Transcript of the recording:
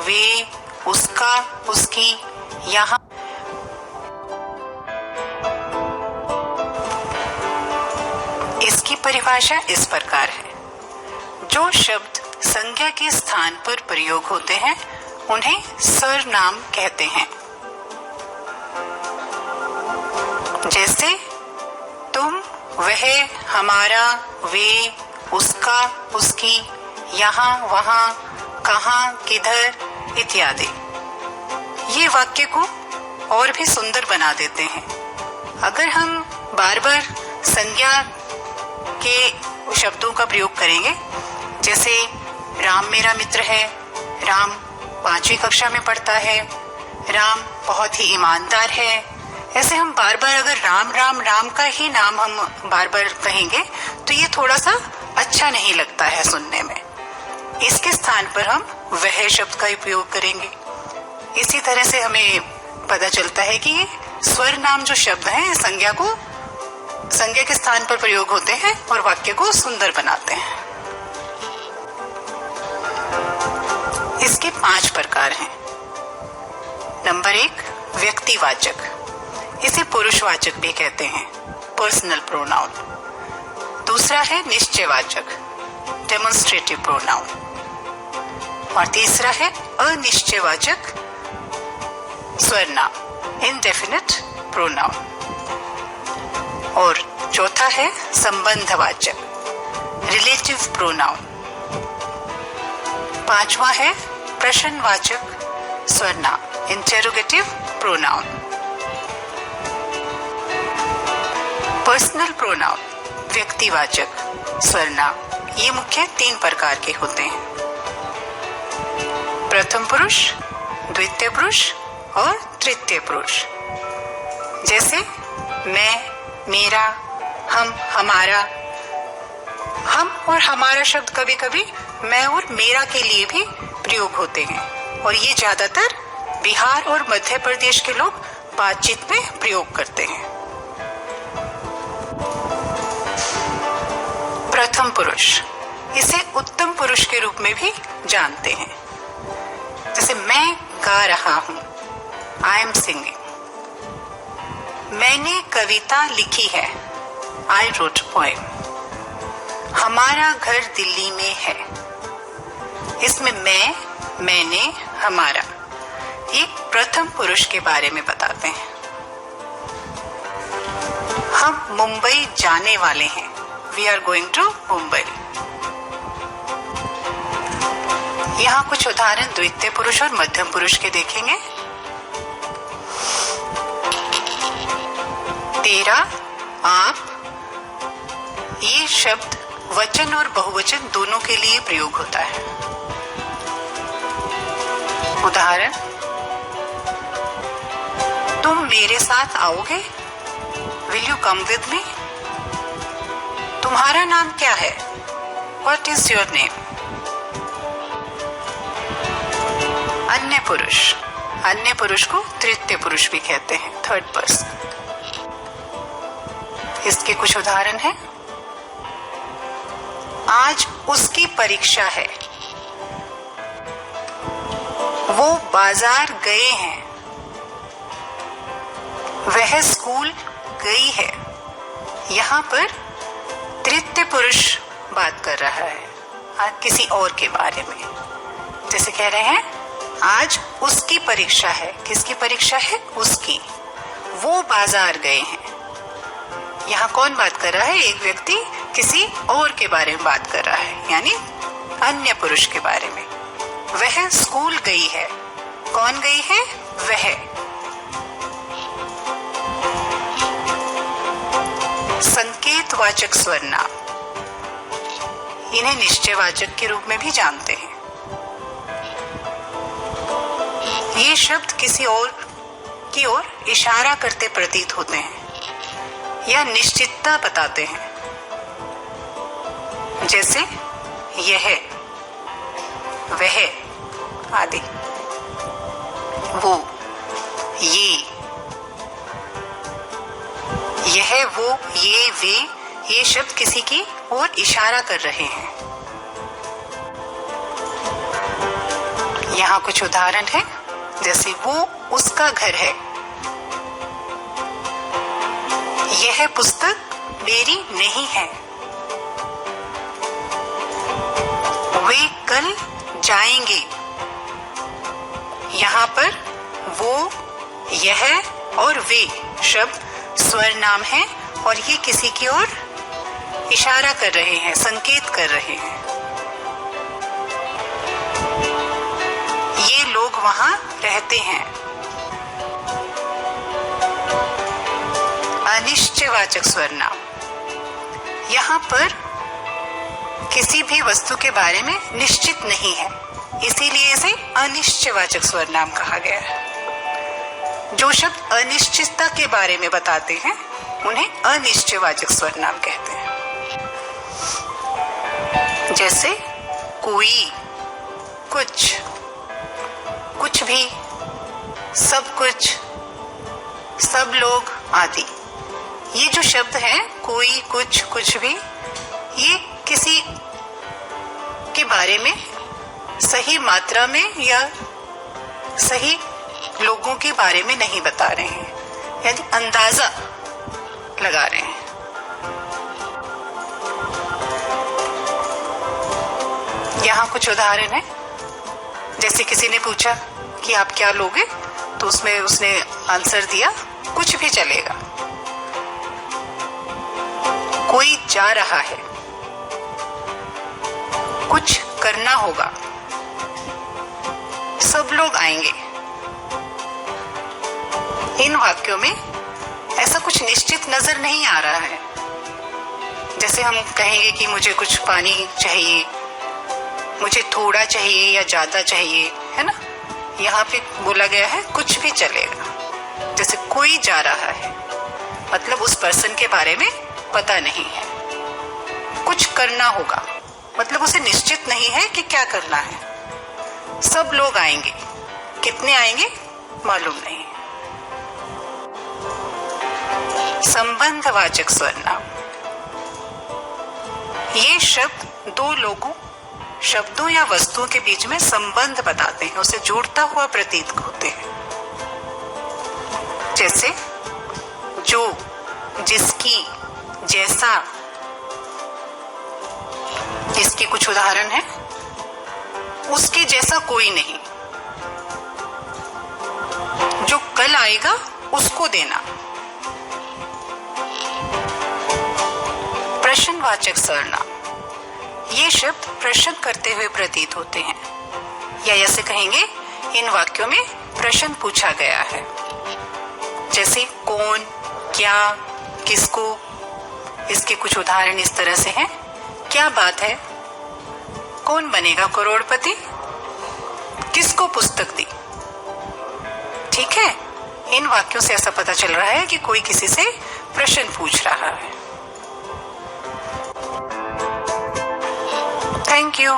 वे, उसका, उसकी, यहाँ। इसकी परिभाषा इस प्रकार है। जो शब्द संज्ञा के स्थान पर प्रयोग होते हैं उन्हें सर्वनाम कहते हैं। जैसे तुम, वह, हमारा, वे, उसका, उसकी, यहाँ, वहाँ, कहाँ, किधर इत्यादि। ये वाक्य को और भी सुंदर बना देते हैं। अगर हम बार बार संज्ञा के शब्दों का प्रयोग करेंगे, जैसे राम मेरा मित्र है, राम 5वीं कक्षा में पढ़ता है, राम बहुत ही ईमानदार है, ऐसे हम बार बार अगर राम राम राम का ही नाम हम बार बार कहेंगे तो ये थोड़ा सा अच्छा नहीं लगता है सुनने में। इसके स्थान पर हम वह शब्द का उपयोग करेंगे। इसी तरह से हमें पता चलता है कि ये स्वर नाम जो शब्द हैं संज्ञा के स्थान पर प्रयोग होते हैं और वाक्य को सुंदर बनाते हैं। इसके 5 प्रकार हैं। नंबर 1, व्यक्तिवाचक। इसे पुरुषवाचक भी कहते हैं, पर्सनल प्रोनाउन। दूसरा है निश्चयवाचक, डेमोन्स्ट्रेटिव प्रोनाउन। और तीसरा है अनिश्चयवाचक स्वरनाम, इनडेफिनिट प्रोनाउन। और चौथा है संबंधवाचक, रिलेटिव प्रोनाउन। 5वां है प्रश्नवाचक स्वरनाम, इंटेरोगेटिव प्रोनाउन। पर्सनल प्रोनाउन, व्यक्तिवाचक स्वरनाम, ये मुख्य 3 प्रकार के होते हैं। प्रथम पुरुष, द्वितीय पुरुष और तृतीय पुरुष। जैसे मैं, मेरा, हम, हमारा। हम और हमारा शब्द कभी कभी मैं और मेरा के लिए भी प्रयोग होते हैं और ये ज्यादातर बिहार और मध्य प्रदेश के लोग बातचीत में प्रयोग करते हैं। प्रथम पुरुष, इसे उत्तम पुरुष के रूप में भी जानते हैं। जैसे मैं गा रहा हूं, आई एम सिंगिंग। मैंने कविता लिखी है, आई रोट पोएम। हमारा घर दिल्ली में है। इसमें मैं, मैंने, हमारा एक प्रथम पुरुष के बारे में बताते हैं। हम मुंबई जाने वाले हैं, we are going to Mumbai. यहाँ कुछ उदाहरण द्वितीय पुरुष और मध्यम पुरुष के देखेंगे। तेरा, आप, ये शब्द वचन और बहुवचन दोनों के लिए प्रयोग होता है। उदाहरण, तुम मेरे साथ आओगे, will you come with me. तुम्हारा नाम क्या है, व्हाट इज योर नेम। अन्य पुरुष को तृतीय पुरुष भी कहते हैं, थर्ड पर्सन। इसके कुछ उदाहरण हैं। आज उसकी परीक्षा है, वो बाजार गए हैं, वह स्कूल गई है। यहाँ पर तृतीय पुरुष बात कर रहा है आज किसी और के बारे में। जैसे कह रहे हैं आज उसकी परीक्षा है, किसकी परीक्षा है, उसकी। वो बाजार गए हैं। यहाँ कौन बात कर रहा है, एक व्यक्ति किसी और के बारे में बात कर रहा है, यानी अन्य पुरुष के बारे में। वह स्कूल गई है, कौन गई है, वह। संकेतवाचक स्वरनाम, इन्हें निश्चयवाचक के रूप में भी जानते हैं। ये शब्द किसी और की ओर इशारा करते प्रतीत होते हैं या निश्चितता बताते हैं। जैसे यह, वह आदि। वो, ये, यह, वो, ये, वे, ये शब्द किसी की ओर इशारा कर रहे हैं। यहाँ कुछ उदाहरण है, जैसे वो उसका घर है, यह पुस्तक मेरी नहीं है, वे कल जाएंगे। यहाँ पर वो, यह और वे शब्द स्वर नाम है और ये किसी की ओर इशारा कर रहे हैं, संकेत कर रहे हैं। ये लोग वहां रहते हैं। अनिश्चयवाचक स्वर नाम, यहाँ पर किसी भी वस्तु के बारे में निश्चित नहीं है, इसीलिए इसे अनिश्चयवाचक स्वर नाम कहा गया है। जो शब्द अनिश्चितता के बारे में बताते हैं उन्हें अनिश्चयवाचक स्वर नाम कहते हैं। जैसे कोई, कुछ, कुछ भी, सब कुछ, सब लोग आदि। ये जो शब्द हैं, कोई, कुछ, कुछ भी, ये किसी के बारे में सही मात्रा में या सही लोगों के बारे में नहीं बता रहे हैं, यानी अंदाजा लगा रहे हैं। यहाँ कुछ उदाहरण है, जैसे किसी ने पूछा कि आप क्या लोगे, तो उसमें उसने आंसर दिया कुछ भी चलेगा। कोई जा रहा है, कुछ करना होगा, सब लोग आएंगे। इन वाक्यों में ऐसा कुछ निश्चित नजर नहीं आ रहा है। जैसे हम कहेंगे कि मुझे कुछ पानी चाहिए, मुझे थोड़ा चाहिए या ज्यादा चाहिए, है ना। यहाँ पे बोला गया है कुछ भी चलेगा। जैसे कोई जा रहा है, मतलब उस पर्सन के बारे में पता नहीं है। कुछ करना होगा, मतलब उसे निश्चित नहीं है कि क्या करना है। सब लोग आएंगे, कितने आएंगे मालूम नहीं। संबंधवाचक सर्वनाम, ये शब्द दो लोगों, शब्दों या वस्तुओं के बीच में संबंध बताते हैं, उसे जोड़ता हुआ प्रतीत होते हैं। जैसे जो, जिसकी, जैसा। इसके कुछ उदाहरण हैं, उसके जैसा कोई नहीं, जो कल आएगा उसको देना। प्रश्नवाचक सर्वनाम, ये शब्द प्रश्न करते हुए प्रतीत होते हैं, या ऐसे कहेंगे इन वाक्यों में प्रश्न पूछा गया है। जैसे कौन, क्या, किसको। इसके कुछ उदाहरण इस तरह से हैं। क्या बात है, कौन बनेगा करोड़पति, किसको पुस्तक दी। ठीक है, इन वाक्यों से ऐसा पता चल रहा है कि कोई किसी से प्रश्न पूछ रहा है। Thank you.